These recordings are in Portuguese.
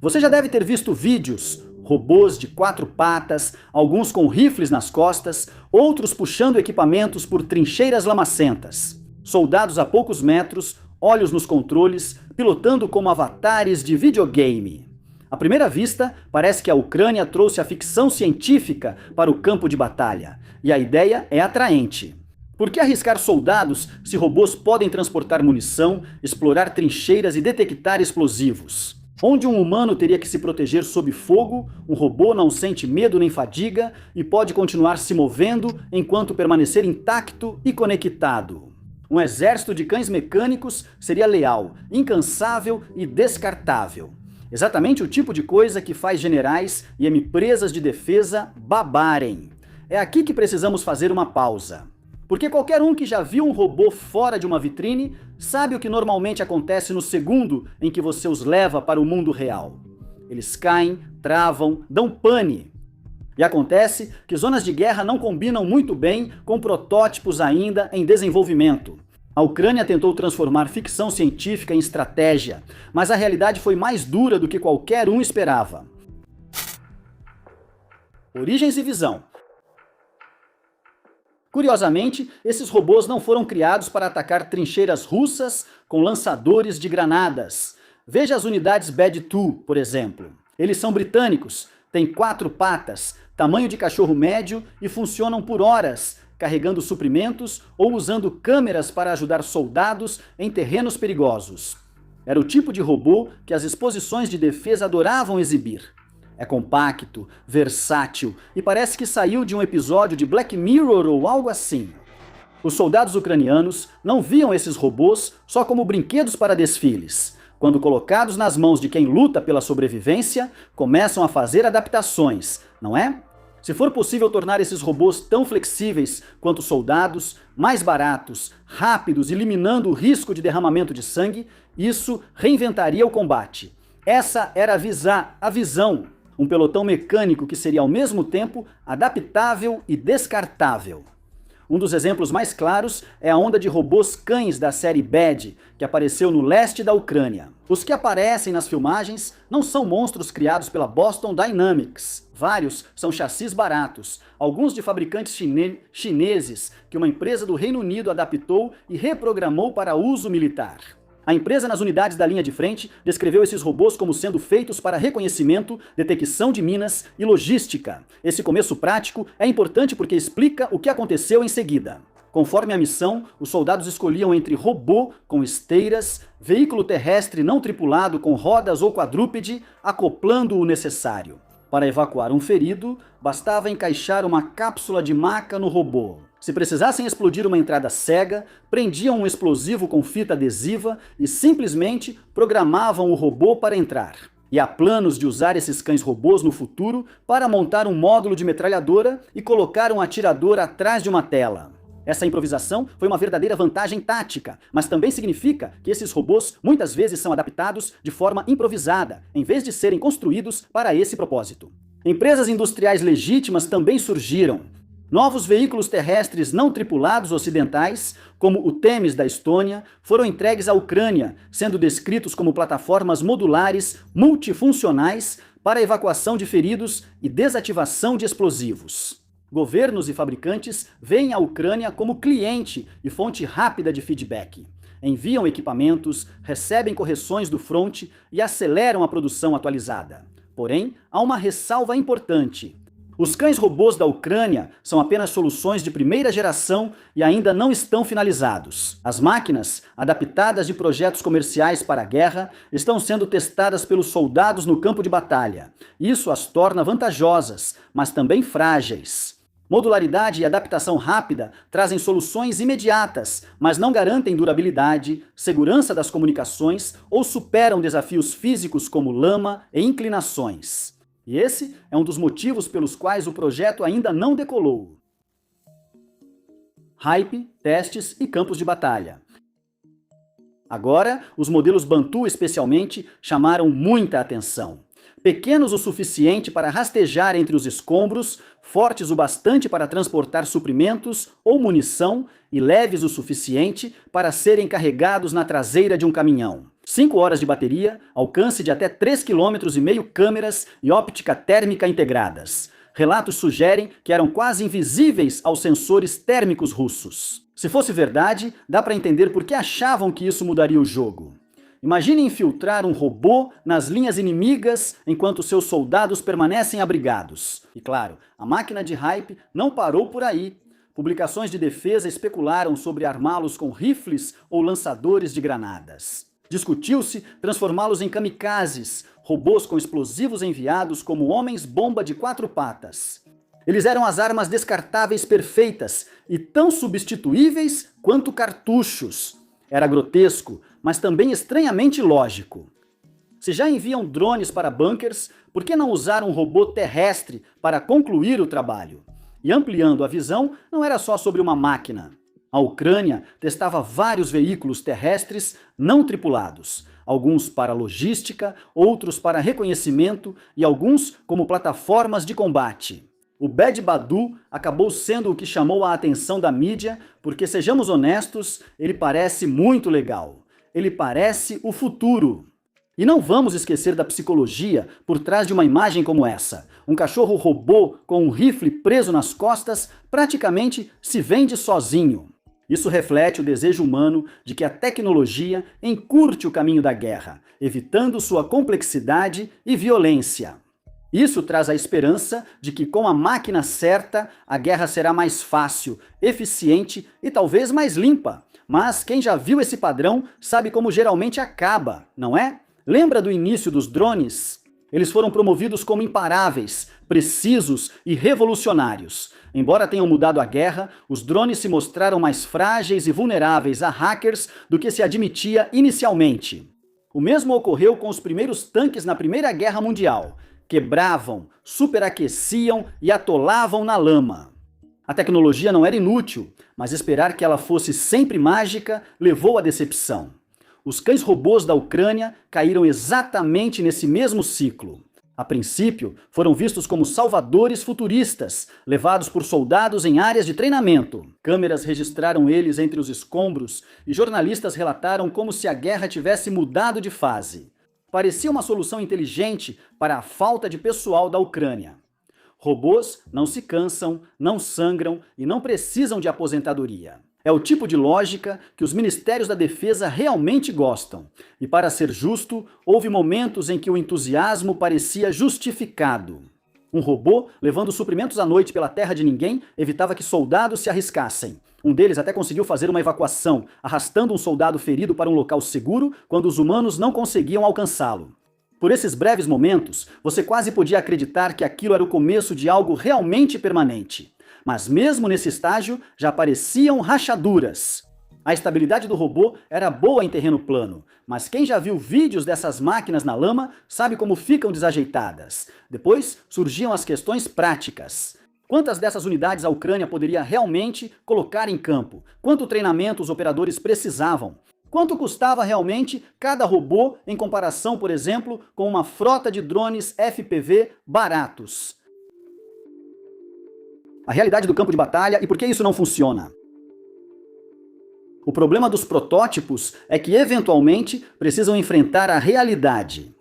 Você já deve ter visto vídeos, robôs de 4 patas, alguns com rifles nas costas, outros puxando equipamentos por trincheiras lamacentas. Soldados a poucos metros, olhos nos controles, pilotando como avatares de videogame. À primeira vista, parece que a Ucrânia trouxe a ficção científica para o campo de batalha, e a ideia é atraente. Por que arriscar soldados se robôs podem transportar munição, explorar trincheiras e detectar explosivos? Onde um humano teria que se proteger sob fogo, um robô não sente medo nem fadiga e pode continuar se movendo enquanto permanecer intacto e conectado. Um exército de cães mecânicos seria leal, incansável e descartável. Exatamente o tipo de coisa que faz generais e empresas de defesa babarem. É aqui que precisamos fazer uma pausa. Porque qualquer um que já viu um robô fora de uma vitrine sabe o que normalmente acontece no segundo em que você os leva para o mundo real. Eles caem, travam, dão pane. E acontece que zonas de guerra não combinam muito bem com protótipos ainda em desenvolvimento. A Ucrânia tentou transformar ficção científica em estratégia, mas a realidade foi mais dura do que qualquer um esperava. Origens e visão. Curiosamente, esses robôs não foram criados para atacar trincheiras russas com lançadores de granadas. Veja as unidades BAD-2, por exemplo. Eles são britânicos, têm 4 patas, tamanho de cachorro médio e funcionam por horas, carregando suprimentos ou usando câmeras para ajudar soldados em terrenos perigosos. Era o tipo de robô que as exposições de defesa adoravam exibir. É compacto, versátil e parece que saiu de um episódio de Black Mirror ou algo assim. Os soldados ucranianos não viam esses robôs só como brinquedos para desfiles. Quando colocados nas mãos de quem luta pela sobrevivência, começam a fazer adaptações, não é? Se for possível tornar esses robôs tão flexíveis quanto soldados, mais baratos, rápidos, eliminando o risco de derramamento de sangue, isso reinventaria o combate. Essa era a visão. Um pelotão mecânico que seria ao mesmo tempo adaptável e descartável. Um dos exemplos mais claros é a onda de robôs cães da série BAD, que apareceu no leste da Ucrânia. Os que aparecem nas filmagens não são monstros criados pela Boston Dynamics. Vários são chassis baratos, alguns de fabricantes chineses que uma empresa do Reino Unido adaptou e reprogramou para uso militar. A empresa nas unidades da linha de frente descreveu esses robôs como sendo feitos para reconhecimento, detecção de minas e logística. Esse começo prático é importante porque explica o que aconteceu em seguida. Conforme a missão, os soldados escolhiam entre robô com esteiras, veículo terrestre não tripulado com rodas ou quadrúpede, acoplando o necessário. Para evacuar um ferido, bastava encaixar uma cápsula de maca no robô. Se precisassem explodir uma entrada cega, prendiam um explosivo com fita adesiva e simplesmente programavam o robô para entrar. E há planos de usar esses cães-robôs no futuro para montar um módulo de metralhadora e colocar um atirador atrás de uma tela. Essa improvisação foi uma verdadeira vantagem tática, mas também significa que esses robôs muitas vezes são adaptados de forma improvisada, em vez de serem construídos para esse propósito. Empresas industriais legítimas também surgiram. Novos veículos terrestres não tripulados ocidentais, como o Temis da Estônia, foram entregues à Ucrânia, sendo descritos como plataformas modulares multifuncionais para evacuação de feridos e desativação de explosivos. Governos e fabricantes veem a Ucrânia como cliente e fonte rápida de feedback. Enviam equipamentos, recebem correções do fronte e aceleram a produção atualizada. Porém, há uma ressalva importante. Os cães-robôs da Ucrânia são apenas soluções de primeira geração e ainda não estão finalizados. As máquinas, adaptadas de projetos comerciais para a guerra, estão sendo testadas pelos soldados no campo de batalha. Isso as torna vantajosas, mas também frágeis. Modularidade e adaptação rápida trazem soluções imediatas, mas não garantem durabilidade, segurança das comunicações ou superam desafios físicos como lama e inclinações. E esse é um dos motivos pelos quais o projeto ainda não decolou. Hype, testes e campos de batalha. Agora, os modelos Bantu especialmente chamaram muita atenção. Pequenos o suficiente para rastejar entre os escombros, fortes o bastante para transportar suprimentos ou munição e leves o suficiente para serem carregados na traseira de um caminhão. 5 horas de bateria, alcance de até 3,5 km, câmeras e óptica térmica integradas. Relatos sugerem que eram quase invisíveis aos sensores térmicos russos. Se fosse verdade, dá para entender por que achavam que isso mudaria o jogo. Imagine infiltrar um robô nas linhas inimigas enquanto seus soldados permanecem abrigados. E claro, a máquina de hype não parou por aí. Publicações de defesa especularam sobre armá-los com rifles ou lançadores de granadas. Discutiu-se transformá-los em kamikazes, robôs com explosivos enviados como homens-bomba de 4 patas. Eles eram as armas descartáveis perfeitas e tão substituíveis quanto cartuchos. Era grotesco, mas também estranhamente lógico. Se já enviam drones para bunkers, por que não usar um robô terrestre para concluir o trabalho? E ampliando a visão, não era só sobre uma máquina. A Ucrânia testava vários veículos terrestres não tripulados, alguns para logística, outros para reconhecimento e alguns como plataformas de combate. O Bed Badu acabou sendo o que chamou a atenção da mídia, porque, sejamos honestos, ele parece muito legal. Ele parece o futuro. E não vamos esquecer da psicologia por trás de uma imagem como essa. Um cachorro robô com um rifle preso nas costas praticamente se vende sozinho. Isso reflete o desejo humano de que a tecnologia encurte o caminho da guerra, evitando sua complexidade e violência. Isso traz a esperança de que com a máquina certa, a guerra será mais fácil, eficiente e talvez mais limpa. Mas quem já viu esse padrão sabe como geralmente acaba, não é? Lembra do início dos drones? Eles foram promovidos como imparáveis, precisos e revolucionários. Embora tenham mudado a guerra, os drones se mostraram mais frágeis e vulneráveis a hackers do que se admitia inicialmente. O mesmo ocorreu com os primeiros tanques na Primeira Guerra Mundial. Quebravam, superaqueciam e atolavam na lama. A tecnologia não era inútil, mas esperar que ela fosse sempre mágica levou à decepção. Os cães robôs da Ucrânia caíram exatamente nesse mesmo ciclo. A princípio, foram vistos como salvadores futuristas, levados por soldados em áreas de treinamento. Câmeras registraram eles entre os escombros e jornalistas relataram como se a guerra tivesse mudado de fase. Parecia uma solução inteligente para a falta de pessoal da Ucrânia. Robôs não se cansam, não sangram e não precisam de aposentadoria. É o tipo de lógica que os ministérios da defesa realmente gostam. E para ser justo, houve momentos em que o entusiasmo parecia justificado. Um robô, levando suprimentos à noite pela terra de ninguém, evitava que soldados se arriscassem. Um deles até conseguiu fazer uma evacuação, arrastando um soldado ferido para um local seguro quando os humanos não conseguiam alcançá-lo. Por esses breves momentos, você quase podia acreditar que aquilo era o começo de algo realmente permanente. Mas mesmo nesse estágio, já apareciam rachaduras. A estabilidade do robô era boa em terreno plano, mas quem já viu vídeos dessas máquinas na lama sabe como ficam desajeitadas. Depois surgiam as questões práticas. Quantas dessas unidades a Ucrânia poderia realmente colocar em campo? Quanto treinamento os operadores precisavam? Quanto custava realmente cada robô em comparação, por exemplo, com uma frota de drones FPV baratos? A realidade do campo de batalha e por que isso não funciona. O problema dos protótipos é que, eventualmente, precisam enfrentar a realidade.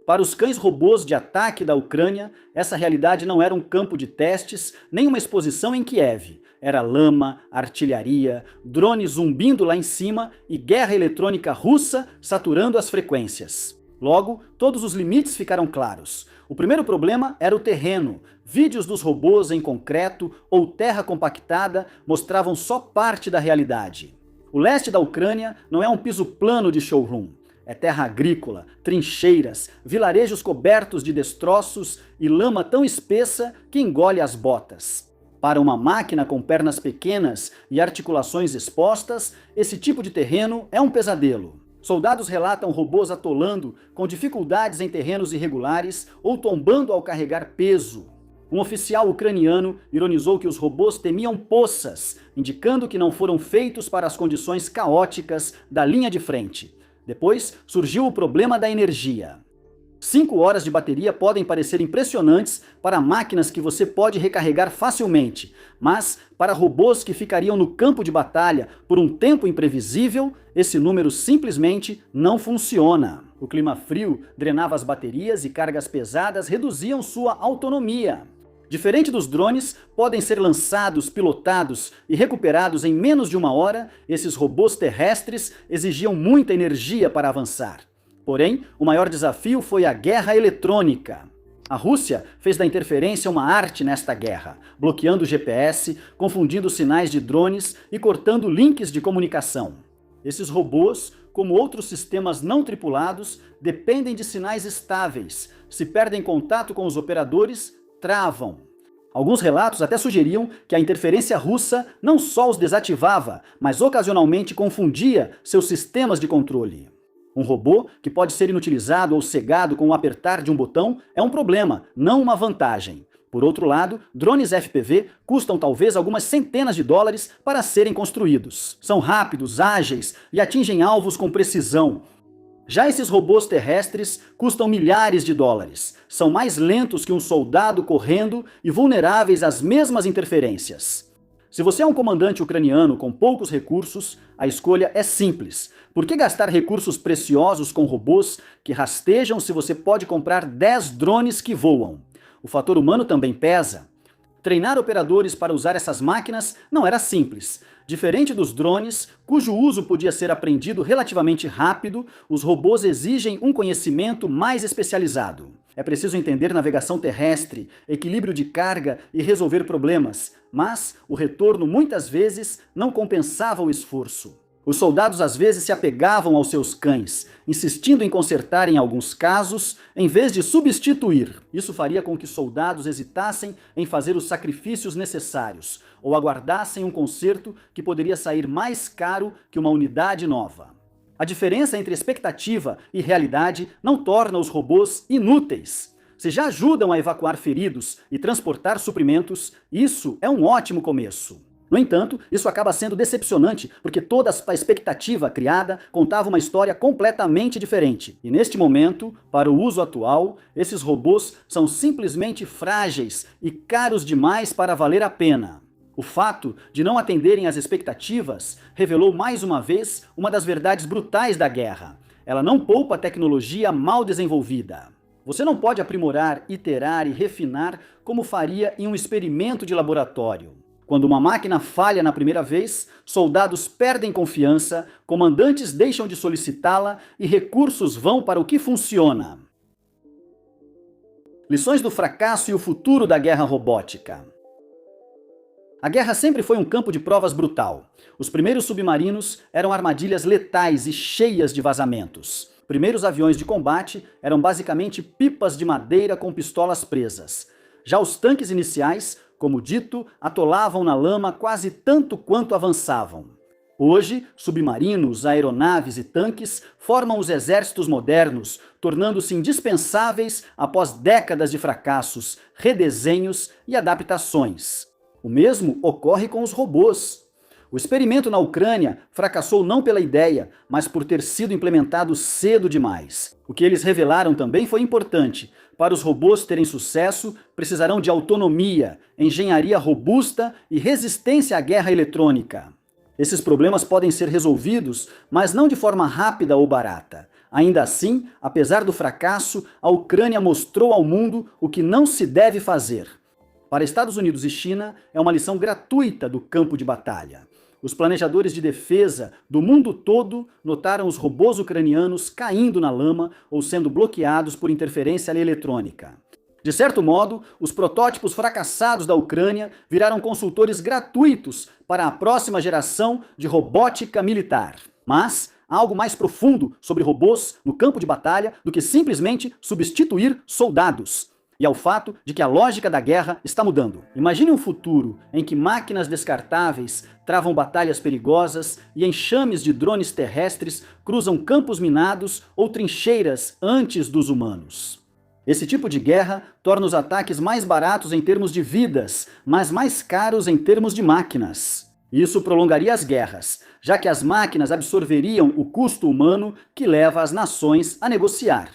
Para os cães robôs de ataque da Ucrânia, essa realidade não era um campo de testes, nem uma exposição em Kiev. Era lama, artilharia, drones zumbindo lá em cima e guerra eletrônica russa saturando as frequências. Logo, todos os limites ficaram claros. O primeiro problema era o terreno. Vídeos dos robôs em concreto ou terra compactada mostravam só parte da realidade. O leste da Ucrânia não é um piso plano de showroom. É terra agrícola, trincheiras, vilarejos cobertos de destroços e lama tão espessa que engole as botas. Para uma máquina com pernas pequenas e articulações expostas, esse tipo de terreno é um pesadelo. Soldados relatam robôs atolando com dificuldades em terrenos irregulares ou tombando ao carregar peso. Um oficial ucraniano ironizou que os robôs temiam poças, indicando que não foram feitos para as condições caóticas da linha de frente. Depois surgiu o problema da energia. 5 horas de bateria podem parecer impressionantes para máquinas que você pode recarregar facilmente, mas para robôs que ficariam no campo de batalha por um tempo imprevisível, esse número simplesmente não funciona. O clima frio drenava as baterias e cargas pesadas reduziam sua autonomia. Diferente dos drones, podem ser lançados, pilotados e recuperados em menos de 1 hora, esses robôs terrestres exigiam muita energia para avançar. Porém, o maior desafio foi a guerra eletrônica. A Rússia fez da interferência uma arte nesta guerra, bloqueando o GPS, confundindo sinais de drones e cortando links de comunicação. Esses robôs, como outros sistemas não tripulados, dependem de sinais estáveis. Se perdem contato com os operadores, travam. Alguns relatos até sugeriam que a interferência russa não só os desativava, mas ocasionalmente confundia seus sistemas de controle. Um robô que pode ser inutilizado ou cegado com o apertar de um botão é um problema, não uma vantagem. Por outro lado, drones FPV custam talvez algumas centenas de dólares para serem construídos. São rápidos, ágeis e atingem alvos com precisão. Já esses robôs terrestres custam milhares de dólares. São mais lentos que um soldado correndo e vulneráveis às mesmas interferências. Se você é um comandante ucraniano com poucos recursos, a escolha é simples. Por que gastar recursos preciosos com robôs que rastejam se você pode comprar 10 drones que voam? O fator humano também pesa. Treinar operadores para usar essas máquinas não era simples. Diferente dos drones, cujo uso podia ser aprendido relativamente rápido, os robôs exigem um conhecimento mais especializado. É preciso entender navegação terrestre, equilíbrio de carga e resolver problemas, mas o retorno muitas vezes não compensava o esforço. Os soldados às vezes se apegavam aos seus cães, insistindo em consertar em alguns casos, em vez de substituir. Isso faria com que soldados hesitassem em fazer os sacrifícios necessários, ou aguardassem um conserto que poderia sair mais caro que uma unidade nova. A diferença entre expectativa e realidade não torna os robôs inúteis. Se já ajudam a evacuar feridos e transportar suprimentos, isso é um ótimo começo. No entanto, isso acaba sendo decepcionante, porque toda a expectativa criada contava uma história completamente diferente. E neste momento, para o uso atual, esses robôs são simplesmente frágeis e caros demais para valer a pena. O fato de não atenderem às expectativas revelou mais uma vez uma das verdades brutais da guerra. Ela não poupa a tecnologia mal desenvolvida. Você não pode aprimorar, iterar e refinar como faria em um experimento de laboratório. Quando uma máquina falha na primeira vez, soldados perdem confiança, comandantes deixam de solicitá-la e recursos vão para o que funciona. Lições do fracasso e o futuro da guerra robótica. A guerra sempre foi um campo de provas brutal. Os primeiros submarinos eram armadilhas letais e cheias de vazamentos. Primeiros aviões de combate eram basicamente pipas de madeira com pistolas presas. Já os tanques iniciais, como dito, atolavam na lama quase tanto quanto avançavam. Hoje, submarinos, aeronaves e tanques formam os exércitos modernos, tornando-se indispensáveis após décadas de fracassos, redesenhos e adaptações. O mesmo ocorre com os robôs. O experimento na Ucrânia fracassou não pela ideia, mas por ter sido implementado cedo demais. O que eles revelaram também foi importante. Para os robôs terem sucesso, precisarão de autonomia, engenharia robusta e resistência à guerra eletrônica. Esses problemas podem ser resolvidos, mas não de forma rápida ou barata. Ainda assim, apesar do fracasso, a Ucrânia mostrou ao mundo o que não se deve fazer. Para Estados Unidos e China, é uma lição gratuita do campo de batalha. Os planejadores de defesa do mundo todo notaram os robôs ucranianos caindo na lama ou sendo bloqueados por interferência eletrônica. De certo modo, os protótipos fracassados da Ucrânia viraram consultores gratuitos para a próxima geração de robótica militar. Mas há algo mais profundo sobre robôs no campo de batalha do que simplesmente substituir soldados. E ao fato de que a lógica da guerra está mudando. Imagine um futuro em que máquinas descartáveis travam batalhas perigosas e enxames de drones terrestres cruzam campos minados ou trincheiras antes dos humanos. Esse tipo de guerra torna os ataques mais baratos em termos de vidas, mas mais caros em termos de máquinas. Isso prolongaria as guerras, já que as máquinas absorveriam o custo humano que leva as nações a negociar.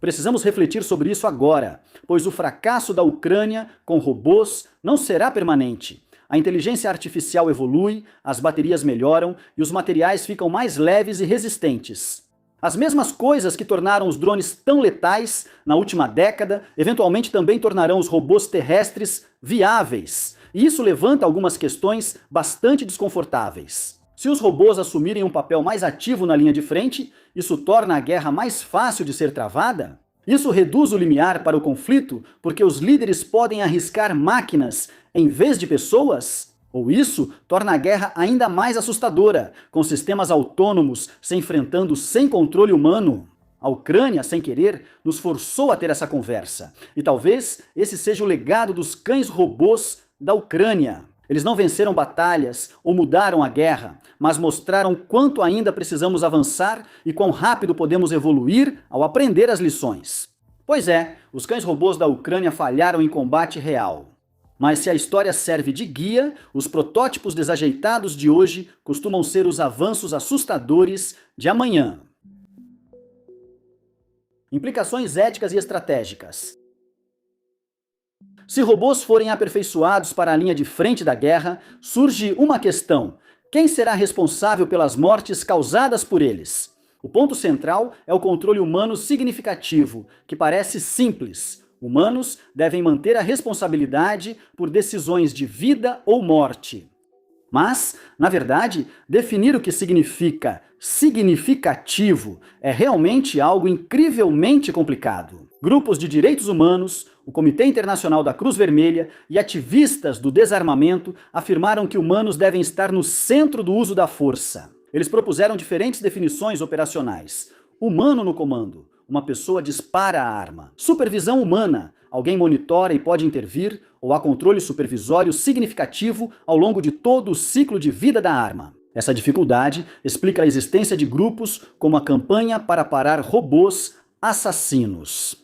Precisamos refletir sobre isso agora, pois o fracasso da Ucrânia com robôs não será permanente. A inteligência artificial evolui, as baterias melhoram e os materiais ficam mais leves e resistentes. As mesmas coisas que tornaram os drones tão letais na última década, eventualmente também tornarão os robôs terrestres viáveis. E isso levanta algumas questões bastante desconfortáveis. Se os robôs assumirem um papel mais ativo na linha de frente, isso torna a guerra mais fácil de ser travada? Isso reduz o limiar para o conflito porque os líderes podem arriscar máquinas em vez de pessoas? Ou isso torna a guerra ainda mais assustadora, com sistemas autônomos se enfrentando sem controle humano? A Ucrânia, sem querer, nos forçou a ter essa conversa. E talvez esse seja o legado dos cães robôs da Ucrânia. Eles não venceram batalhas ou mudaram a guerra, mas mostraram quanto ainda precisamos avançar e quão rápido podemos evoluir ao aprender as lições. Pois é, os cães robôs da Ucrânia falharam em combate real. Mas se a história serve de guia, os protótipos desajeitados de hoje costumam ser os avanços assustadores de amanhã. Implicações éticas e estratégicas. Se robôs forem aperfeiçoados para a linha de frente da guerra, surge uma questão: quem será responsável pelas mortes causadas por eles? O ponto central é o controle humano significativo, que parece simples. Humanos devem manter a responsabilidade por decisões de vida ou morte. Mas, na verdade, definir o que significa significativo é realmente algo incrivelmente complicado. Grupos de direitos humanos, o Comitê Internacional da Cruz Vermelha e ativistas do desarmamento afirmaram que humanos devem estar no centro do uso da força. Eles propuseram diferentes definições operacionais. Humano no comando. Uma pessoa dispara a arma. Supervisão humana. Alguém monitora e pode intervir, ou há controle supervisório significativo ao longo de todo o ciclo de vida da arma. Essa dificuldade explica a existência de grupos como a Campanha para Parar Robôs Assassinos.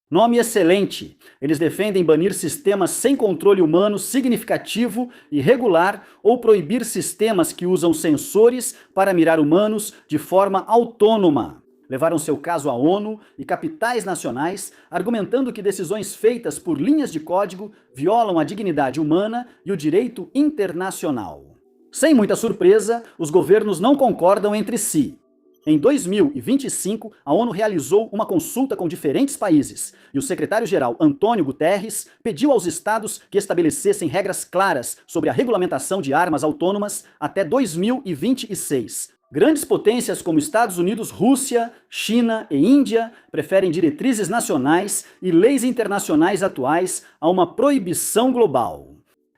Nome excelente! Eles defendem banir sistemas sem controle humano significativo e regular ou proibir sistemas que usam sensores para mirar humanos de forma autônoma. Levaram seu caso à ONU e capitais nacionais, argumentando que decisões feitas por linhas de código violam a dignidade humana e o direito internacional. Sem muita surpresa, os governos não concordam entre si. Em 2025, a ONU realizou uma consulta com diferentes países e o secretário-geral Antônio Guterres pediu aos estados que estabelecessem regras claras sobre a regulamentação de armas autônomas até 2026. Grandes potências como Estados Unidos, Rússia, China e Índia preferem diretrizes nacionais e leis internacionais atuais a uma proibição global.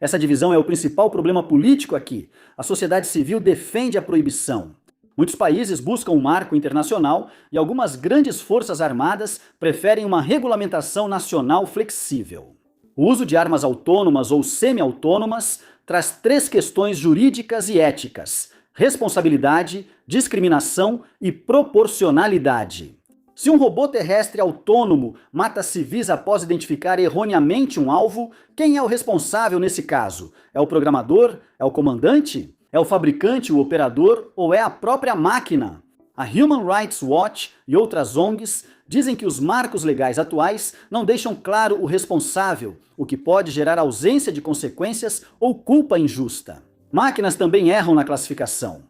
Essa divisão é o principal problema político aqui. A sociedade civil defende a proibição. Muitos países buscam um marco internacional e algumas grandes forças armadas preferem uma regulamentação nacional flexível. O uso de armas autônomas ou semi-autônomas traz 3 questões jurídicas e éticas: responsabilidade, discriminação e proporcionalidade. Se um robô terrestre autônomo mata civis após identificar erroneamente um alvo, quem é o responsável nesse caso? É o programador? É o comandante? É o fabricante, o operador ou é a própria máquina? A Human Rights Watch e outras ONGs dizem que os marcos legais atuais não deixam claro o responsável, o que pode gerar ausência de consequências ou culpa injusta. Máquinas também erram na classificação.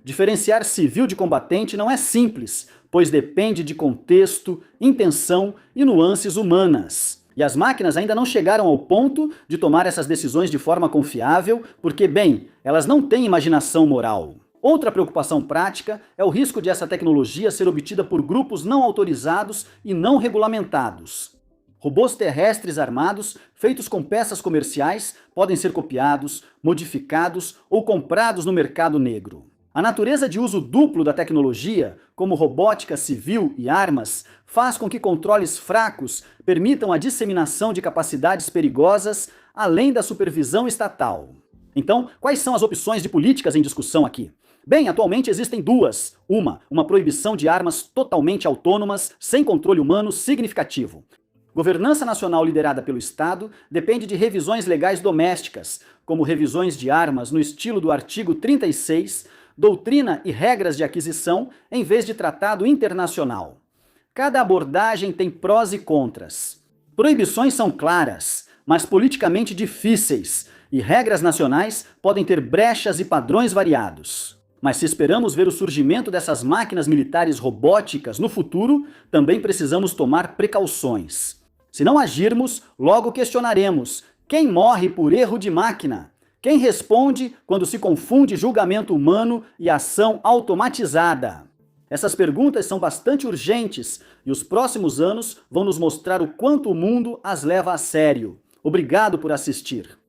Diferenciar civil de combatente não é simples, pois depende de contexto, intenção e nuances humanas. E as máquinas ainda não chegaram ao ponto de tomar essas decisões de forma confiável, porque, bem, elas não têm imaginação moral. Outra preocupação prática é o risco de essa tecnologia ser obtida por grupos não autorizados e não regulamentados. Robôs terrestres armados, feitos com peças comerciais, podem ser copiados, modificados ou comprados no mercado negro. A natureza de uso duplo da tecnologia, como robótica civil e armas, faz com que controles fracos permitam a disseminação de capacidades perigosas além da supervisão estatal. Então, quais são as opções de políticas em discussão aqui? Bem, atualmente existem 2. Uma proibição de armas totalmente autônomas, sem controle humano significativo. Governança nacional liderada pelo Estado depende de revisões legais domésticas, como revisões de armas no estilo do artigo 36, doutrina e regras de aquisição, em vez de tratado internacional. Cada abordagem tem prós e contras. Proibições são claras, mas politicamente difíceis, e regras nacionais podem ter brechas e padrões variados. Mas se esperamos ver o surgimento dessas máquinas militares robóticas no futuro, também precisamos tomar precauções. Se não agirmos, logo questionaremos: quem morre por erro de máquina? Quem responde quando se confunde julgamento humano e ação automatizada? Essas perguntas são bastante urgentes e os próximos anos vão nos mostrar o quanto o mundo as leva a sério. Obrigado por assistir.